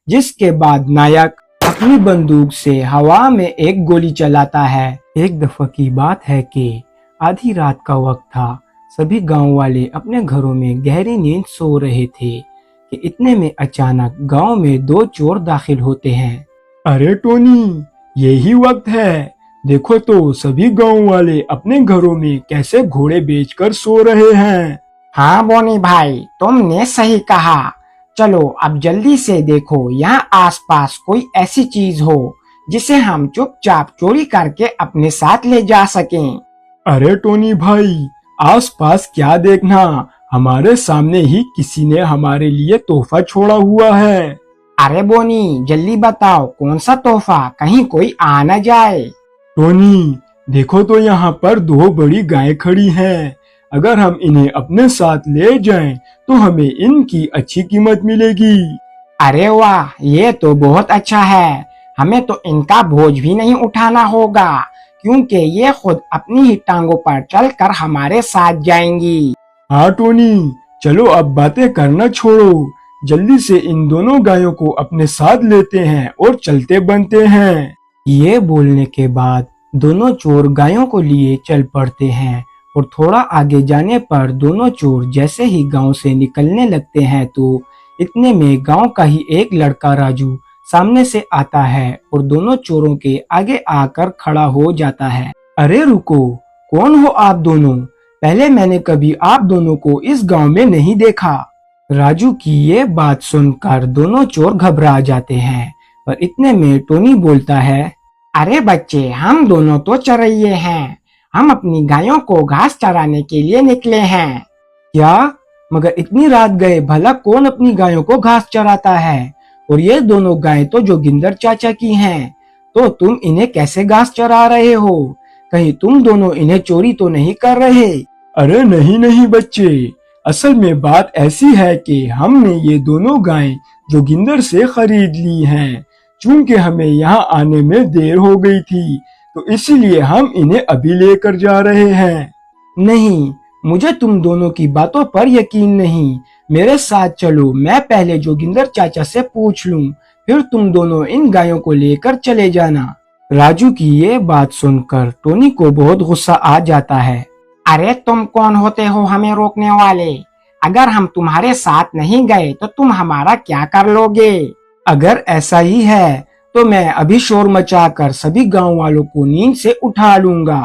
जिसके बाद नायक अपनी बंदूक से हवा में एक गोली चलाता है। एक दफा की बात है कि आधी रात का वक्त था। सभी गांव वाले अपने घरों में गहरी नींद सो रहे थे कि इतने में अचानक गांव में दो चोर दाखिल होते हैं। अरे टोनी, यही वक्त है। देखो तो सभी गांव वाले अपने घरों में कैसे घोड़े बेचकर सो रहे हैं। हाँ बोनी भाई, तुमने सही कहा। चलो अब जल्दी से देखो यहाँ आसपास कोई ऐसी चीज हो जिसे हम चुपचाप चोरी करके अपने साथ ले जा सकें। अरे टोनी भाई, आसपास क्या देखना, हमारे सामने ही किसी ने हमारे लिए तोहफा छोड़ा हुआ है। अरे बोनी जल्दी बताओ कौन सा तोहफा, कहीं कोई आ न जाए। टोनी, देखो तो यहाँ पर दो बड़ी गायें खड़ी हैं। अगर हम इन्हें अपने साथ ले जाएं तो हमें इनकी अच्छी कीमत मिलेगी। अरे वाह, ये तो बहुत अच्छा है। हमें तो इनका बोझ भी नहीं उठाना होगा क्योंकि ये खुद अपनी ही टांगों पर चलकर हमारे साथ जाएंगी। हाँ टोनी, चलो अब बातें करना छोड़ो, जल्दी से इन दोनों गायों को अपने साथ लेते हैं और चलते बनते हैं। ये बोलने के बाद दोनों चोर गायों को लिए चल पड़ते हैं और थोड़ा आगे जाने पर दोनों चोर जैसे ही गांव से निकलने लगते हैं तो इतने में गांव का ही एक लड़का राजू सामने से आता है और दोनों चोरों के आगे आकर खड़ा हो जाता है। अरे रुको, कौन हो आप दोनों? पहले मैंने कभी आप दोनों को इस गांव में नहीं देखा। राजू की ये बात सुनकर दोनों चोर घबरा जाते हैं, पर इतने में टोनी बोलता है, अरे बच्चे, हम दोनों तो चरैये हैं। हम अपनी गायों को घास चराने के लिए निकले हैं। क्या? मगर इतनी रात गए भला कौन अपनी गायों को घास चराता है? और ये दोनों गायें तो जोगिंदर चाचा की हैं, तो तुम इन्हें कैसे घास चरा रहे हो? कहीं तुम दोनों इन्हें चोरी तो नहीं कर रहे? अरे नहीं नहीं बच्चे, असल में बात ऐसी है कि हमने ये दोनों गायें जोगिंदर से खरीद ली हैं। चूंकि हमें यहाँ आने में देर हो गई थी तो इसीलिए हम इन्हें अभी लेकर जा रहे हैं। नहीं, मुझे तुम दोनों की बातों पर यकीन नहीं। मेरे साथ चलो, मैं पहले जोगिंदर चाचा से पूछ लूं, फिर तुम दोनों इन गायों को लेकर चले जाना। राजू की ये बात सुनकर टोनी को बहुत गुस्सा आ जाता है। अरे तुम कौन होते हो हमें रोकने वाले? अगर हम तुम्हारे साथ नहीं गए तो तुम हमारा क्या कर लोगे? अगर ऐसा ही है तो मैं अभी शोर मचाकर सभी गांव वालों को नींद से उठा लूंगा।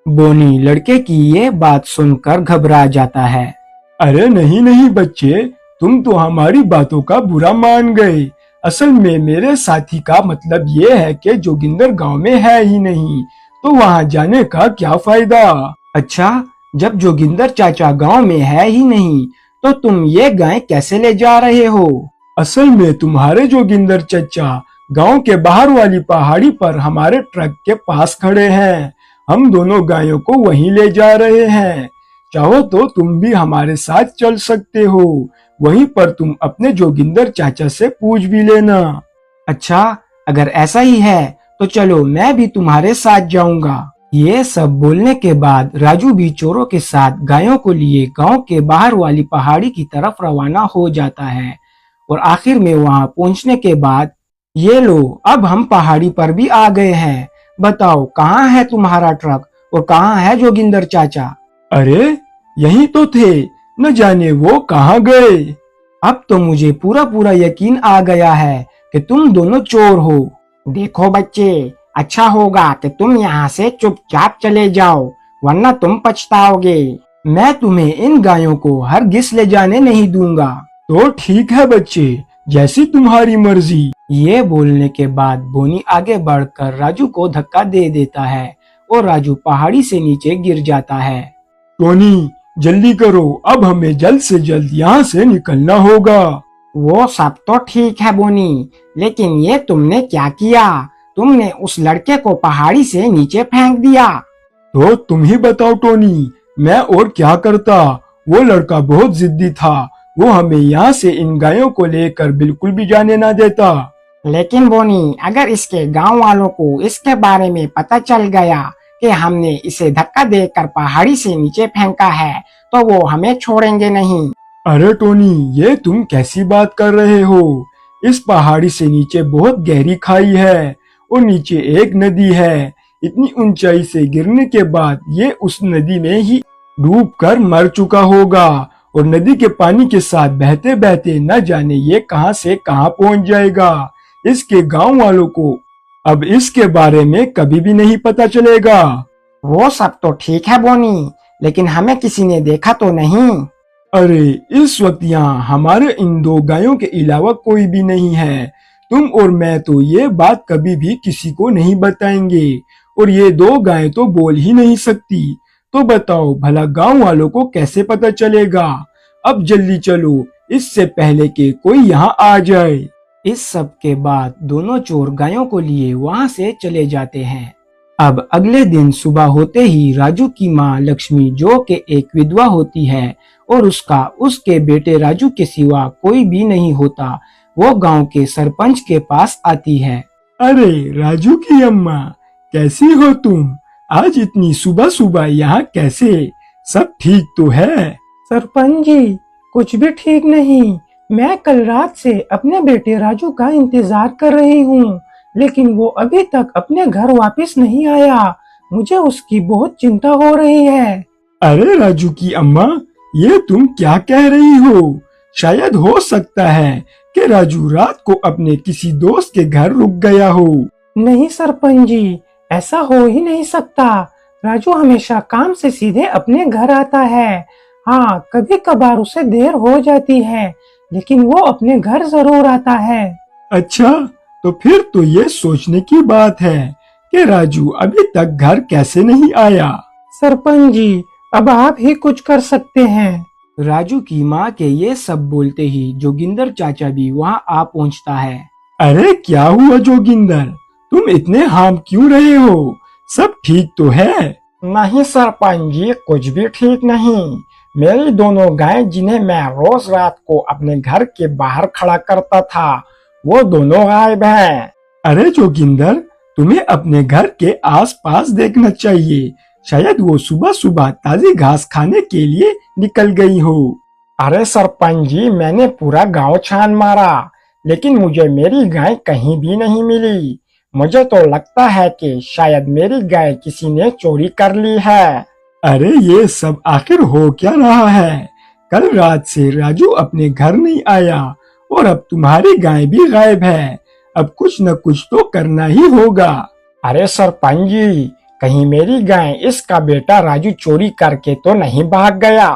बोनी लड़के की ये बात सुनकर घबरा जाता है। अरे नहीं नहीं बच्चे, तुम तो हमारी बातों का बुरा मान गए। असल में मेरे साथी का मतलब ये है कि जोगिंदर गांव में है ही नहीं, तो वहां जाने का क्या फायदा। अच्छा, जब जोगिंदर चाचा गांव में है ही नहीं तो तुम ये गाय कैसे ले जा रहे हो? असल में तुम्हारे जोगिंदर चाचा गांव के बाहर वाली पहाड़ी पर हमारे ट्रक के पास खड़े हैं। हम दोनों गायों को वहीं ले जा रहे हैं। चाहो तो तुम भी हमारे साथ चल सकते हो। वहीं पर तुम अपने जोगिंदर चाचा से पूछ भी लेना। अच्छा, अगर ऐसा ही है तो चलो, मैं भी तुम्हारे साथ जाऊंगा। ये सब बोलने के बाद राजू भी चोरों के साथ गायों को लिए गांव के बाहर वाली पहाड़ी की तरफ रवाना हो जाता है और आखिर में वहां पहुंचने के बाद, ये लो, अब हम पहाड़ी पर भी आ गए हैं। बताओ कहाँ है तुम्हारा ट्रक और कहाँ है जोगिंदर चाचा? अरे यही तो थे, न जाने वो कहाँ गए। अब तो मुझे पूरा पूरा यकीन आ गया है कि तुम दोनों चोर हो। देखो बच्चे, अच्छा होगा कि तुम यहाँ से चुपचाप चले जाओ, वरना तुम पछताओगे। मैं तुम्हें इन गायों को हरगिज ले जाने नहीं दूंगा। तो ठीक है बच्चे, जैसी तुम्हारी मर्जी। ये बोलने के बाद बोनी आगे बढ़कर राजू को धक्का दे देता है और राजू पहाड़ी से नीचे गिर जाता है। टोनी जल्दी करो, अब हमें जल्द से जल्द यहाँ से निकलना होगा। वो सब तो ठीक है बोनी, लेकिन ये तुमने क्या किया? तुमने उस लड़के को पहाड़ी से नीचे फेंक दिया। तो तुम ही बताओ टोनी, मैं और क्या करता। वो लड़का बहुत जिद्दी था, वो हमें यहाँ से इन गायों को लेकर बिल्कुल भी जाने ना देता। लेकिन बोनी, अगर इसके गांव वालों को इसके बारे में पता चल गया कि हमने इसे धक्का देकर पहाड़ी से नीचे फेंका है तो वो हमें छोड़ेंगे नहीं। अरे टोनी, ये तुम कैसी बात कर रहे हो? इस पहाड़ी से नीचे बहुत गहरी खाई है और नीचे एक नदी है। इतनी ऊंचाई से गिरने के बाद ये उस नदी में ही डूब कर मर चुका होगा और नदी के पानी के साथ बहते बहते न जाने ये कहां से कहां पहुंच जाएगा। इसके गांव वालों को अब इसके बारे में कभी भी नहीं पता चलेगा। वो सब तो ठीक है बोनी, लेकिन हमें किसी ने देखा तो नहीं। अरे इस वक्त यहाँ हमारे इन दो गायों के अलावा कोई भी नहीं है। तुम और मैं तो ये बात कभी भी किसी को नहीं बताएंगे और ये दो गायें तो बोल ही नहीं सकती। तो बताओ भला गांव वालों को कैसे पता चलेगा। अब जल्दी चलो, इससे पहले कि कोई यहाँ आ जाए। इस सब के बाद दोनों चोर गायों को लिए वहाँ से चले जाते हैं। अब अगले दिन सुबह होते ही राजू की माँ लक्ष्मी, जो कि एक विधवा होती है और उसके बेटे राजू के सिवा कोई भी नहीं होता, वो गांव के सरपंच के पास आती है। अरे राजू की अम्मा, कैसी हो तुम? आज इतनी सुबह सुबह यहाँ कैसे? सब ठीक तो है? सरपंच जी, कुछ भी ठीक नहीं। मैं कल रात से अपने बेटे राजू का इंतजार कर रही हूँ, लेकिन वो अभी तक अपने घर वापस नहीं आया। मुझे उसकी बहुत चिंता हो रही है। अरे राजू की अम्मा, ये तुम क्या कह रही हो? शायद हो सकता है कि राजू रात को अपने किसी दोस्त के घर रुक गया हो। नहीं सरपंच जी, ऐसा हो ही नहीं सकता। राजू हमेशा काम से सीधे अपने घर आता है। हाँ, कभी कभार उसे देर हो जाती है, लेकिन वो अपने घर जरूर आता है। अच्छा, तो फिर तो ये सोचने की बात है कि राजू अभी तक घर कैसे नहीं आया। सरपंच जी, अब आप ही कुछ कर सकते हैं। राजू की माँ के ये सब बोलते ही जोगिंदर चाचा भी वहाँ आ पहुँचता है। अरे क्या हुआ जोगिंदर, तुम इतने हाम क्यों रहे हो? सब ठीक तो है? नहीं सरपंच जी, कुछ भी ठीक नहीं। मेरी दोनों गायें, जिन्हें मैं रोज रात को अपने घर के बाहर खड़ा करता था, वो दोनों गायब हैं। अरे जोगिंदर, तुम्हें अपने घर के आसपास देखना चाहिए। शायद वो सुबह सुबह ताजी घास खाने के लिए निकल गई हो। अरे सरपंच जी, मैंने पूरा गांव छान मारा, लेकिन मुझे मेरी गाय कहीं भी नहीं मिली। मुझे तो लगता है कि शायद मेरी गाय किसी ने चोरी कर ली है। अरे ये सब आखिर हो क्या रहा है? कल रात से राजू अपने घर नहीं आया और अब तुम्हारी गाय भी गायब है। अब कुछ न कुछ तो करना ही होगा। अरे सरपंच जी, कहीं मेरी गाय इसका बेटा राजू चोरी करके तो नहीं भाग गया?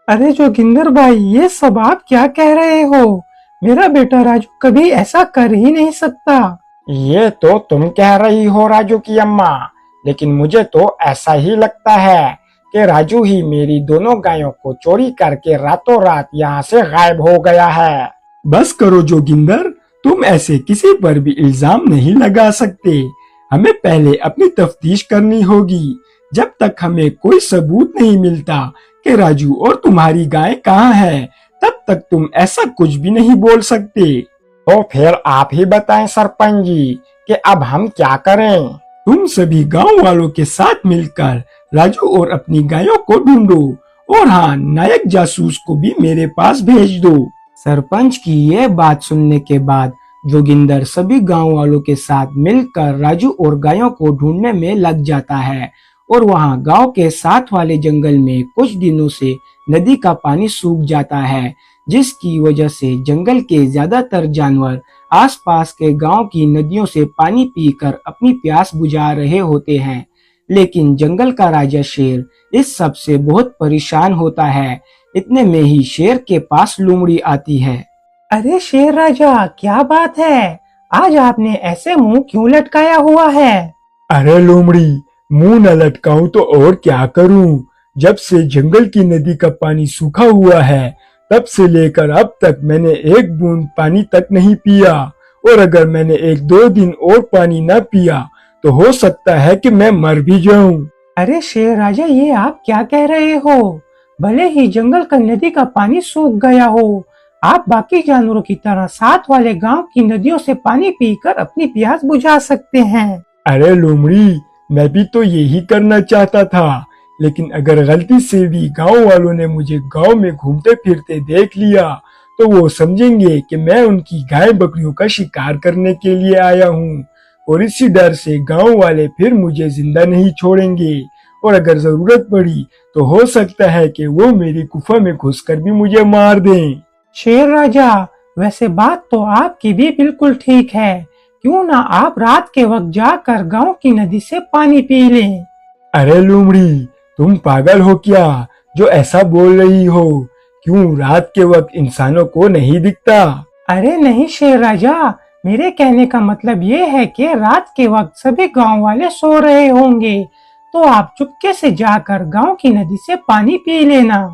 अरे जोगिंदर भाई, ये सब आप क्या कह रहे हो? मेरा बेटा राजू कभी ऐसा कर ही नहीं सकता। ये तो तुम कह रही हो राजू की अम्मा, लेकिन मुझे तो ऐसा ही लगता है कि राजू ही मेरी दोनों गायों को चोरी करके रातों रात यहाँ से गायब हो गया है। बस करो जोगिंदर, तुम ऐसे किसी पर भी इल्जाम नहीं लगा सकते। हमें पहले अपनी तफ्तीश करनी होगी। जब तक हमें कोई सबूत नहीं मिलता कि राजू और तुम्हारी गाय कहाँ है, तब तक तुम ऐसा कुछ भी नहीं बोल सकते। तो फिर आप ही बताएं सरपंच जी कि अब हम क्या करें? तुम सभी गांव वालों के साथ मिलकर राजू और अपनी गायों को ढूंढो और हाँ, नायक जासूस को भी मेरे पास भेज दो। सरपंच की ये बात सुनने के बाद जोगिंदर सभी गांव वालों के साथ मिलकर राजू और गायों को ढूंढने में लग जाता है और वहां गांव के साथ वाले जंगल में कुछ दिनों से नदी का पानी सूख जाता है, जिसकी वजह से जंगल के ज्यादातर जानवर आसपास के गांव की नदियों से पानी पीकर अपनी प्यास बुझा रहे होते हैं। लेकिन जंगल का राजा शेर इस सब से बहुत परेशान होता है। इतने में ही शेर के पास लोमड़ी आती है। अरे शेर राजा, क्या बात है? आज आपने ऐसे मुंह क्यों लटकाया हुआ है? अरे लोमड़ी, मुंह न लटकाऊं तो और क्या करूं? जब से जंगल की नदी का पानी सूखा हुआ है, तब से लेकर अब तक मैंने एक बूंद पानी तक नहीं पिया, और अगर मैंने 1-2 दिन और पानी न पिया तो हो सकता है कि मैं मर भी जाऊं। अरे शेर राजा, ये आप क्या कह रहे हो? भले ही जंगल का नदी का पानी सूख गया हो, आप बाकी जानवरों की तरह साथ वाले गांव की नदियों से पानी पीकर अपनी प्यास बुझा सकते हैं। अरे लोमड़ी, मैं भी तो यही करना चाहता था, लेकिन अगर गलती से भी गांव वालों ने मुझे गांव में घूमते फिरते देख लिया तो वो समझेंगे कि मैं उनकी गाय बकरियों का शिकार करने के लिए आया हूँ, और इसी डर से गांव वाले फिर मुझे जिंदा नहीं छोड़ेंगे, और अगर जरूरत पड़ी तो हो सकता है कि वो मेरी गुफा में घुसकर भी मुझे मार दें। शेर राजा, वैसे बात तो आपकी भी बिल्कुल ठीक है। क्यों ना आप रात के वक्त जाकर गांव की नदी से पानी पी लें। अरे लोमड़ी, तुम पागल हो क्या जो ऐसा बोल रही हो? क्यों रात के वक्त इंसानों को नहीं दिखता? अरे नहीं शेर राजा, मेरे कहने का मतलब ये है कि रात के वक्त सभी गांव वाले सो रहे होंगे, तो आप चुपके से जाकर गांव की नदी से पानी पी लेना।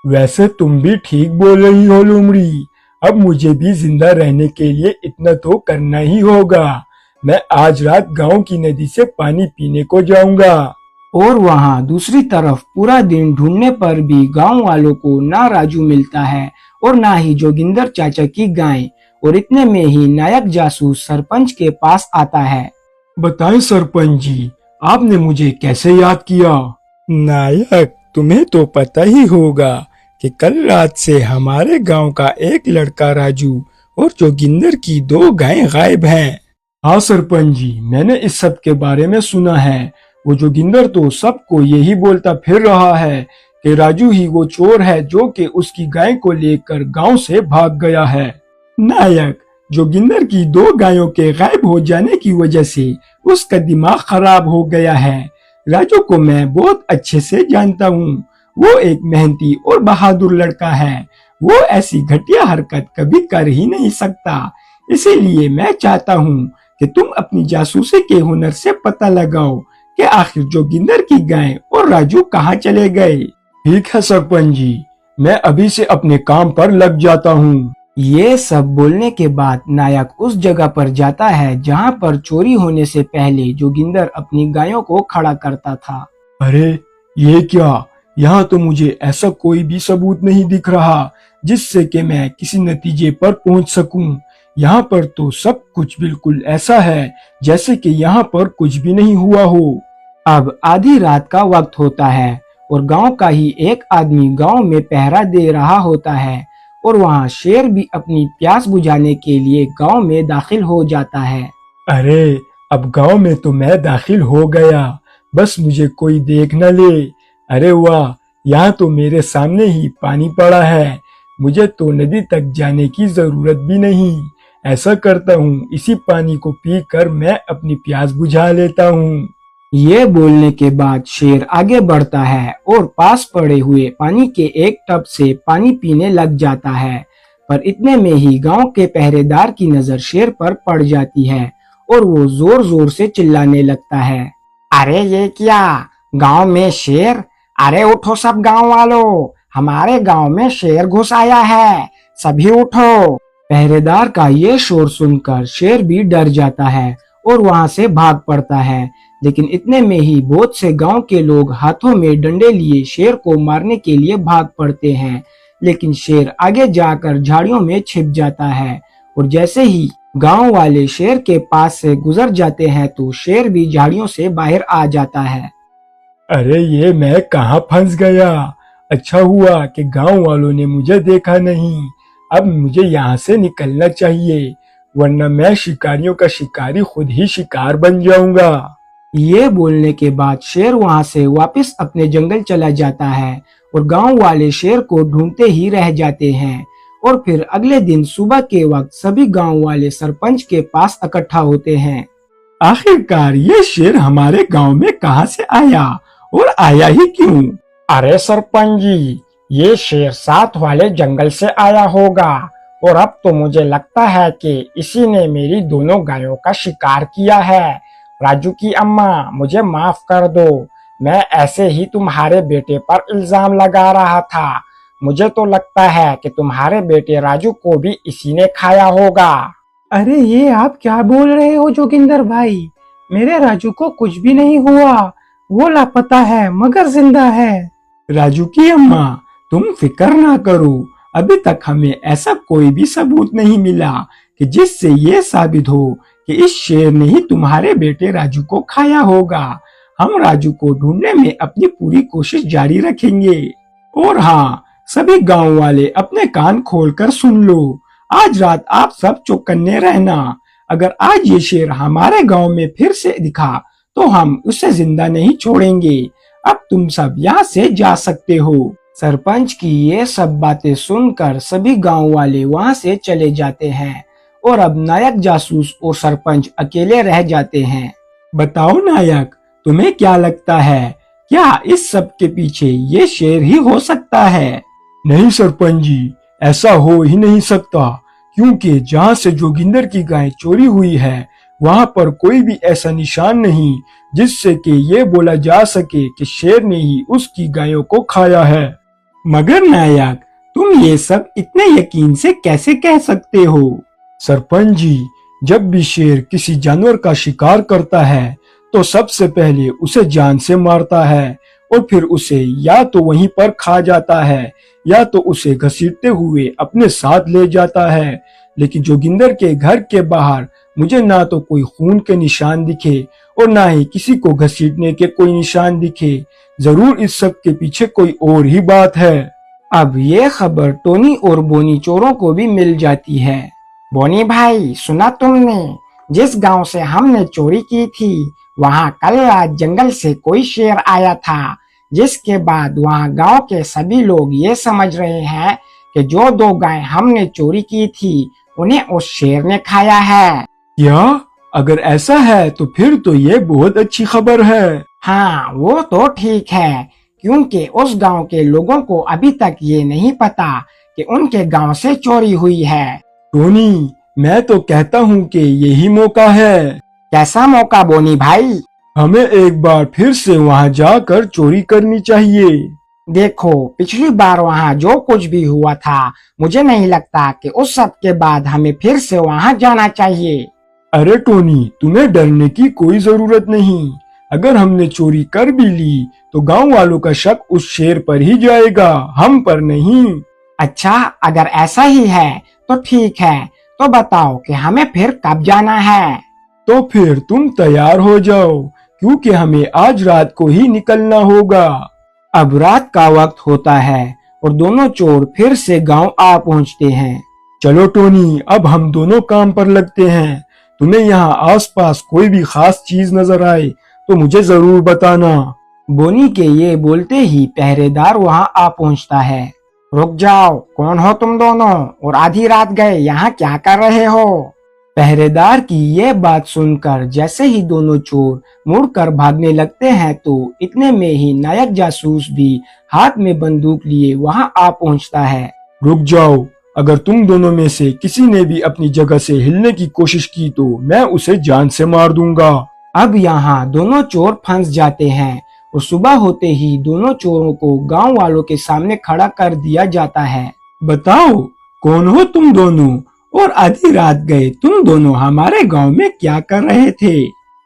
वैसे तुम भी ठीक बोल रही हो लोमड़ी। अब मुझे भी जिंदा रहने के लिए इतना तो करना ही होगा। मैं आज रात गांव की नदी से पानी पीने को जाऊंगा। और वहां दूसरी तरफ पूरा दिन ढूंढने पर भी गांव वालों को ना राजू मिलता है और ना ही जोगिंदर चाचा की गाय। और इतने में ही नायक जासूस सरपंच के पास आता है। बताएं सरपंच जी, आपने मुझे कैसे याद किया? नायक, तुम्हें तो पता ही होगा कि कल रात से हमारे गांव का एक लड़का राजू और जोगिंदर की 2 गायें गायब हैं। हाँ सरपंच जी, मैंने इस सब के बारे में सुना है। वो जोगिंदर तो सबको यही बोलता फिर रहा है कि राजू ही वो चोर है जो कि उसकी गाय को लेकर गांव से भाग गया है। नायक, जोगिंदर की 2 गायों के गायब हो जाने की वजह से उसका दिमाग खराब हो गया है। राजू को मैं बहुत अच्छे से जानता हूँ। वो एक मेहनती और बहादुर लड़का है। वो ऐसी घटिया हरकत कभी कर ही नहीं सकता। इसीलिए मैं चाहता हूँ कि तुम अपनी जासूसी के हुनर से पता लगाओ कि आखिर जोगिंदर की गाय और राजू कहाँ चले गए। ठीक है सरपंच जी, मैं अभी से अपने काम पर लग जाता हूँ। ये सब बोलने के बाद नायक उस जगह पर जाता है जहां पर चोरी होने से पहले जोगिंदर अपनी गायों को खड़ा करता था। अरे ये क्या? यहाँ तो मुझे ऐसा कोई भी सबूत नहीं दिख रहा जिससे कि मैं किसी नतीजे पर पहुंच सकूं। यहाँ पर तो सब कुछ बिल्कुल ऐसा है जैसे कि यहाँ पर कुछ भी नहीं हुआ हो। अब आधी रात का वक्त होता है और गांव का ही एक आदमी गांव में पहरा दे रहा होता है और वहां शेर भी अपनी प्यास बुझाने के लिए गांव में दाखिल हो जाता है। अरे अब गांव में तो मैं दाखिल हो गया, बस मुझे कोई देख न ले। अरे वाह, यहाँ तो मेरे सामने ही पानी पड़ा है। मुझे तो नदी तक जाने की जरूरत भी नहीं। ऐसा करता हूँ, इसी पानी को पीकर मैं अपनी प्यास बुझा लेता हूँ। ये बोलने के बाद शेर आगे बढ़ता है और पास पड़े हुए पानी के एक टब से पानी पीने लग जाता है। पर इतने में ही गांव के पहरेदार की नजर शेर पर पड़ जाती है और वो जोर जोर से चिल्लाने लगता है। अरे ये क्या, गांव में शेर? अरे उठो सब गांव वालों, हमारे गांव में शेर घुस आया है, सभी उठो। पहरेदार का ये शोर सुनकर शेर भी डर जाता है और वहां से भाग पड़ता है। लेकिन इतने में ही बहुत से गांव के लोग हाथों में डंडे लिए शेर को मारने के लिए भाग पड़ते हैं। लेकिन शेर आगे जाकर झाड़ियों में छिप जाता है और जैसे ही गांव वाले शेर के पास से गुजर जाते हैं तो शेर भी झाड़ियों से बाहर आ जाता है। अरे ये मैं कहाँ फंस गया? अच्छा हुआ कि गांव वालों ने मुझे देखा नहीं। अब मुझे यहाँ से निकलना चाहिए, वरना मैं शिकारियों का शिकारी खुद ही शिकार बन जाऊंगा। ये बोलने के बाद शेर वहां से वापस अपने जंगल चला जाता है और गांव वाले शेर को ढूंढते ही रह जाते हैं। और फिर अगले दिन सुबह के वक्त सभी गांव वाले सरपंच के पास इकट्ठा होते हैं। आखिरकार ये शेर हमारे गांव में कहाँ से आया और आया ही क्यों? अरे सरपंच जी, ये शेर साथ वाले जंगल से आया होगा और अब तो मुझे लगता है कि इसी ने मेरी दोनों गायों का शिकार किया है। राजू की अम्मा, मुझे माफ कर दो, मैं ऐसे ही तुम्हारे बेटे पर इल्जाम लगा रहा था। मुझे तो लगता है कि तुम्हारे बेटे राजू को भी इसी ने खाया होगा। अरे ये आप क्या बोल रहे हो जोगिंदर भाई? मेरे राजू को कुछ भी नहीं हुआ, वो लापता है मगर जिंदा है। राजू की अम्मा, तुम फिक्र ना करो, अभी तक हमें ऐसा कोई भी सबूत नहीं मिला कि जिससे ये साबित हो कि इस शेर ने ही तुम्हारे बेटे राजू को खाया होगा। हम राजू को ढूंढने में अपनी पूरी कोशिश जारी रखेंगे। और हाँ, सभी गांव वाले अपने कान खोलकर सुन लो। आज रात आप सब चौकन्ने रहना। अगर आज ये शेर हमारे गांव में फिर से दिखा तो हम उसे जिंदा नहीं छोड़ेंगे। अब तुम सब यहाँ से जा सकते हो। सरपंच की ये सब बातें सुनकर सभी गांव वाले वहाँ से चले जाते हैं और अब नायक जासूस और सरपंच अकेले रह जाते हैं। बताओ नायक, तुम्हें क्या लगता है, क्या इस सब के पीछे ये शेर ही हो सकता है? नहीं सरपंच जी, ऐसा हो ही नहीं सकता, क्योंकि जहाँ से जोगिंदर की गाय चोरी हुई है वहाँ पर कोई भी ऐसा निशान नहीं जिससे कि ये बोला जा सके कि शेर ने ही उसकी गायों को खाया है। मगर नायक, तुम ये सब इतने यकीन से कैसे कह सकते हो? सरपंच जी, जब भी शेर किसी जानवर का शिकार करता है तो सबसे पहले उसे जान से मारता है और फिर उसे या तो वहीं पर खा जाता है या तो उसे घसीटते हुए अपने साथ ले जाता है। लेकिन जोगिंदर के घर के बाहर मुझे ना तो कोई खून के निशान दिखे और ना ही किसी को घसीटने के कोई निशान दिखे। जरूर इस सब के पीछे कोई और ही बात है। अब ये खबर टोनी और बोनी चोरों को भी मिल जाती है। बोनी भाई, सुना तुमने? जिस गांव से हमने चोरी की थी वहां कल रात जंगल से कोई शेर आया था, जिसके बाद वहां गांव के सभी लोग ये समझ रहे हैं कि जो 2 गाय हमने चोरी की थी उन्हें उस शेर ने खाया है। क्या? अगर ऐसा है तो फिर तो ये बहुत अच्छी खबर है। हाँ, वो तो ठीक है, क्योंकि उस गांव के लोगों को अभी तक ये नहीं पता कि उनके गांव से चोरी हुई है। टोनी, मैं तो कहता हूँ कि यही मौका है। कैसा मौका बोनी भाई? हमें एक बार फिर से वहाँ जाकर चोरी करनी चाहिए। देखो, पिछली बार वहाँ जो कुछ भी हुआ था, मुझे नहीं लगता कि उस सब के बाद हमें फिर से वहाँ जाना चाहिए। अरे टोनी, तुम्हें डरने की कोई जरूरत नहीं। अगर हमने चोरी कर भी ली तो गांव वालों का शक उस शेर पर ही जाएगा, हम पर नहीं। अच्छा, अगर ऐसा ही है तो ठीक है, तो बताओ कि हमें फिर कब जाना है? तो फिर तुम तैयार हो जाओ, क्योंकि हमें आज रात को ही निकलना होगा। अब रात का वक्त होता है और दोनों चोर फिर से गांव आ पहुंचते हैं। चलो टोनी, अब हम दोनों काम पर लगते हैं। तुम्हें यहाँ आसपास कोई भी खास चीज नजर आए तो मुझे जरूर बताना। बोनी के ये बोलते ही पहरेदार वहां आ पहुंचता है। रुक जाओ, कौन हो तुम दोनों और आधी रात गए यहाँ क्या कर रहे हो? पहरेदार की ये बात सुनकर जैसे ही दोनों चोर मुड़कर भागने लगते हैं तो इतने में ही नायक जासूस भी हाथ में बंदूक लिए वहां आ पहुंचता है। रुक जाओ, अगर तुम दोनों में से किसी ने भी अपनी जगह से हिलने की कोशिश की तो मैं उसे जान से मार दूंगा। अब यहाँ दोनों चोर फंस जाते हैं और सुबह होते ही दोनों चोरों को गांव वालों के सामने खड़ा कर दिया जाता है। बताओ, कौन हो तुम दोनों और आधी रात गए तुम दोनों हमारे गांव में क्या कर रहे थे?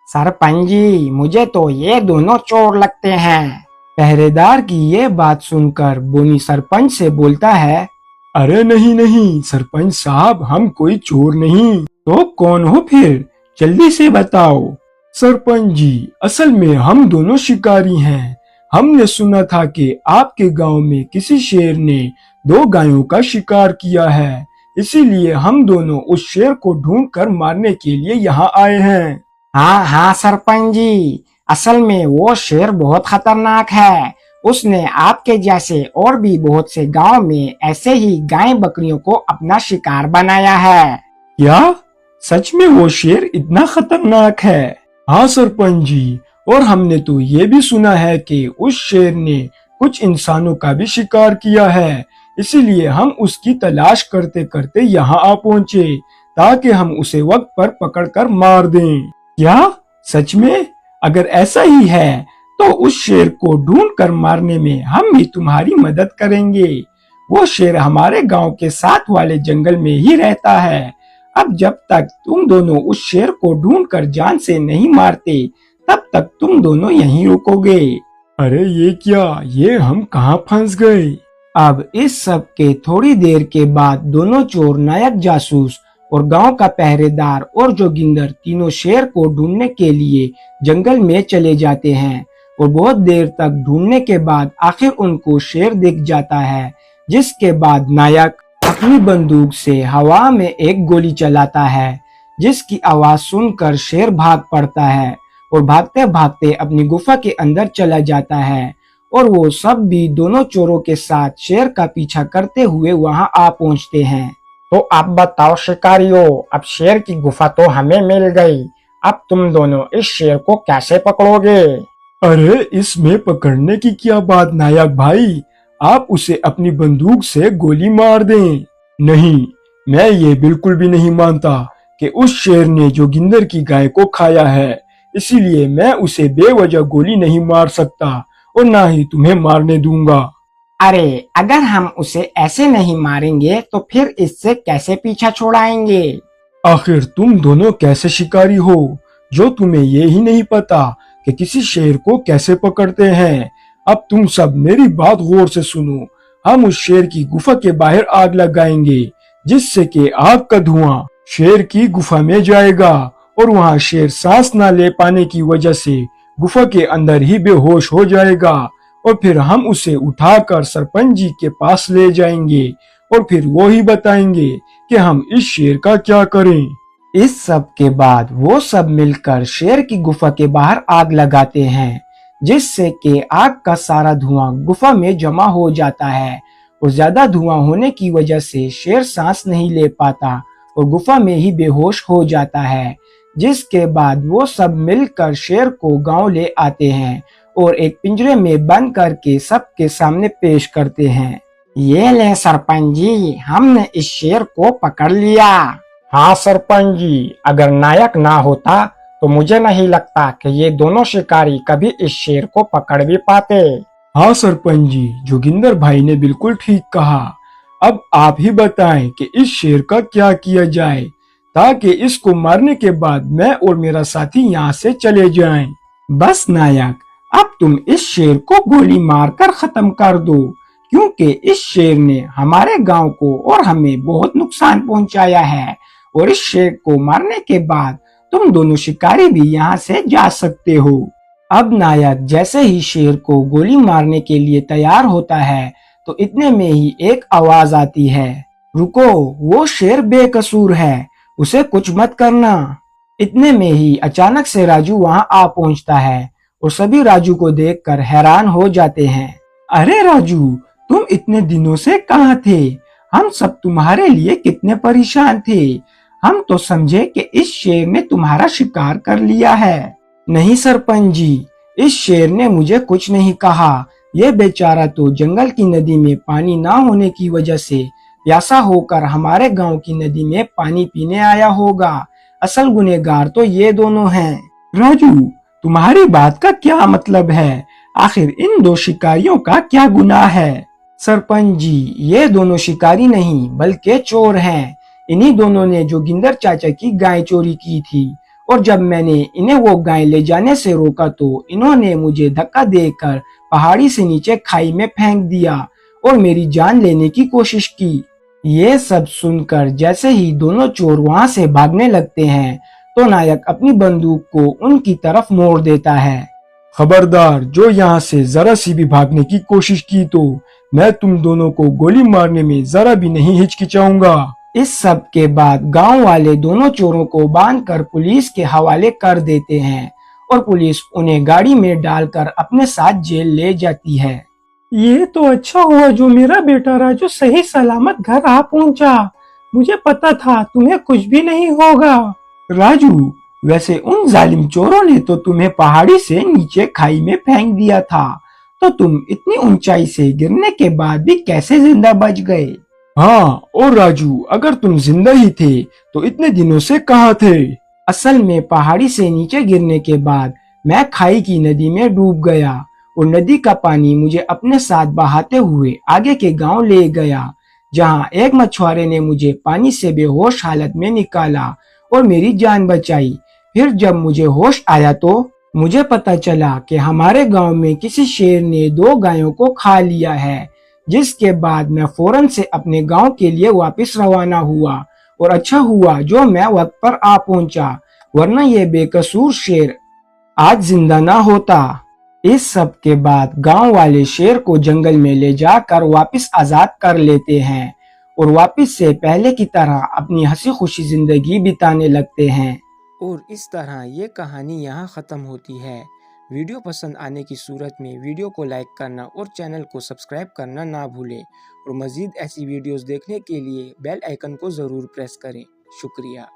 सरपंच जी, मुझे तो ये दोनों चोर लगते हैं। पहरेदार की ये बात सुनकर बोनी सरपंच से बोलता है, अरे नहीं नहीं सरपंच साहब, हम कोई चोर नहीं। तो कौन हो फिर? जल्दी से बताओ। सरपंच जी, असल में हम दोनों शिकारी हैं। हमने सुना था कि आपके गांव में किसी शेर ने 2 गायों का शिकार किया है, इसीलिए हम दोनों उस शेर को ढूंढकर मारने के लिए यहाँ आए हैं। हाँ हाँ सरपंच जी, असल में वो शेर बहुत खतरनाक है। उसने आपके जैसे और भी बहुत से गांव में ऐसे ही गाय बकरियों को अपना शिकार बनाया है। क्या सच में वो शेर इतना खतरनाक है? हाँ सरपंच जी, और हमने तो ये भी सुना है कि उस शेर ने कुछ इंसानों का भी शिकार किया है, इसीलिए हम उसकी तलाश करते करते यहाँ आ पहुँचे ताकि हम उसे वक्त पर पकड़कर मार दें। क्या सच में? अगर ऐसा ही है तो उस शेर को ढूंढ कर मारने में हम भी तुम्हारी मदद करेंगे। वो शेर हमारे गांव के साथ वाले जंगल में ही रहता है। अब जब तक तुम दोनों उस शेर को ढूंढ कर जान से नहीं मारते तब तक तुम दोनों यहीं रुकोगे। अरे ये क्या, ये हम कहाँ फंस गए? अब इस सब के थोड़ी देर के बाद दोनों चोर नायक जासूस और गांव का पहरेदार और जोगिंदर तीनों शेर को ढूंढने के लिए जंगल में चले जाते हैं और बहुत देर तक ढूंढने के बाद आखिर उनको शेर दिख जाता है, जिसके बाद नायक अपनी बंदूक से हवा में एक गोली चलाता है, जिसकी आवाज सुनकर शेर भाग पड़ता है और भागते भागते अपनी गुफा के अंदर चला जाता है। और वो सब भी दोनों चोरों के साथ शेर का पीछा करते हुए वहां आ पहुंचते हैं। तो अब बताओ शिकारियों, अब शेर की गुफा तो हमें मिल गई, अब तुम दोनों इस शेर को कैसे पकड़ोगे? अरे इसमें पकड़ने की क्या बात नायक भाई, आप उसे अपनी बंदूक से गोली मार दें। नहीं, मैं ये बिल्कुल भी नहीं मानता कि उस शेर ने जोगिंदर की गाय को खाया है, इसीलिए मैं उसे बेवजह गोली नहीं मार सकता और ना ही तुम्हें मारने दूंगा। अरे अगर हम उसे ऐसे नहीं मारेंगे तो फिर इससे कैसे पीछा छुड़ाएंगे? आखिर तुम दोनों कैसे शिकारी हो जो तुम्हें ये ही नहीं पता कि किसी शेर को कैसे पकड़ते हैं। अब तुम सब मेरी बात गौर से सुनो। हम उस शेर की गुफा के बाहर आग लगाएंगे, जिससे कि आग का धुआं शेर की गुफा में जाएगा और वहाँ शेर सांस न ले पाने की वजह से गुफा के अंदर ही बेहोश हो जाएगा। और फिर हम उसे उठाकर सरपंच जी के पास ले जाएंगे और फिर वो ही बताएंगे कि हम इस शेर का क्या करें। इस सब के बाद वो सब मिलकर शेर की गुफा के बाहर आग लगाते हैं, जिससे कि आग का सारा धुआं गुफा में जमा हो जाता है और ज्यादा धुआं होने की वजह से शेर सांस नहीं ले पाता और गुफा में ही बेहोश हो जाता है। जिसके बाद वो सब मिलकर शेर को गांव ले आते हैं और एक पिंजरे में बंद करके सबके सामने पेश करते हैं। ये ले सरपंच जी, हमने इस शेर को पकड़ लिया। हाँ सरपंच जी, अगर नायक ना होता तो मुझे नहीं लगता कि ये दोनों शिकारी कभी इस शेर को पकड़ भी पाते। हाँ सरपंच जी, जोगिंदर भाई ने बिल्कुल ठीक कहा। अब आप ही बताएं कि इस शेर का क्या किया जाए ताकि इसको मारने के बाद मैं और मेरा साथी यहाँ से चले जाएं। बस नायक, अब तुम इस शेर को गोली मारकर खत्म कर दो, क्योंकि इस शेर ने हमारे गांव को और हमें बहुत नुकसान पहुंचाया है और इस शेर को मारने के बाद तुम दोनों शिकारी भी यहाँ से जा सकते हो। अब नायक जैसे ही शेर को गोली मारने के लिए तैयार होता है तो इतने में ही एक आवाज आती है, रुको, वो शेर बेकसूर है, उसे कुछ मत करना। इतने में ही अचानक से राजू वहां आ पहुंचता है और सभी राजू को देखकर हैरान हो जाते हैं। अरे राजू, तुम इतने दिनों से कहाँ थे? हम सब तुम्हारे लिए कितने परेशान थे। हम तो समझे कि इस शेर ने तुम्हारा शिकार कर लिया है। नहीं सरपंच जी, इस शेर ने मुझे कुछ नहीं कहा। ये बेचारा तो जंगल की नदी में पानी ना होने की वजह से प्यासा होकर हमारे गांव की नदी में पानी पीने आया होगा। असल गुनहगार तो ये दोनों हैं। राजू, तुम्हारी बात का क्या मतलब है? आखिर इन दो शिकारियों का क्या गुनाह है? सरपंच जी, ये दोनों शिकारी नहीं बल्कि चोर हैं। इन्हीं दोनों ने जोगिंदर चाचा की गाय चोरी की थी और जब मैंने इन्हें वो गाय ले जाने से रोका तो इन्होंने मुझे धक्का देकर पहाड़ी से नीचे खाई में फेंक दिया और मेरी जान लेने की कोशिश की। ये सब सुनकर जैसे ही दोनों चोर वहां से भागने लगते हैं तो नायक अपनी बंदूक को उनकी तरफ मोड़ देता है। खबरदार, जो यहाँ से जरा सी भी भागने की कोशिश की तो मैं तुम दोनों को गोली मारने में जरा भी नहीं हिचकिचाऊंगा। इस सब के बाद गांव वाले दोनों चोरों को बांधकर पुलिस के हवाले कर देते हैं और पुलिस उन्हें गाड़ी में डालकर अपने साथ जेल ले जाती है। ये तो अच्छा हुआ जो मेरा बेटा राजू सही सलामत घर आ पहुंचा। मुझे पता था तुम्हें कुछ भी नहीं होगा। राजू, वैसे उन जालिम चोरों ने तो तुम्हें पहाड़ी से नीचे खाई में फेंक दिया था, तो तुम इतनी ऊंचाई से गिरने के बाद भी कैसे जिंदा बच गए? हाँ, और राजू, अगर तुम जिंदा ही थे तो इतने दिनों से कहाँ थे? असल में पहाड़ी से नीचे गिरने के बाद मैं खाई की नदी में डूब गया और नदी का पानी मुझे अपने साथ बहाते हुए आगे के गांव ले गया, जहां एक मछुआरे ने मुझे पानी से बेहोश हालत में निकाला और मेरी जान बचाई। फिर जब मुझे होश आया तो मुझे पता चला कि हमारे गांव में किसी शेर ने 2 गायों को खा लिया है, जिसके बाद मैं फौरन से अपने गांव के लिए वापस रवाना हुआ और अच्छा हुआ जो मैं वक्त पर आ पहुंचा, वरना ये बेकसूर शेर आज जिंदा ना होता। इस सब के बाद गांव वाले शेर को जंगल में ले जाकर वापस आजाद कर लेते हैं और वापस से पहले की तरह अपनी हंसी खुशी जिंदगी बिताने लगते हैं। और इस तरह ये कहानी यहाँ ख़त्म होती है। वीडियो पसंद आने की सूरत में वीडियो को लाइक करना और चैनल को सब्सक्राइब करना ना भूलें और मज़ीद ऐसी वीडियोस देखने के लिए बेल आइकन को ज़रूर प्रेस करें। शुक्रिया।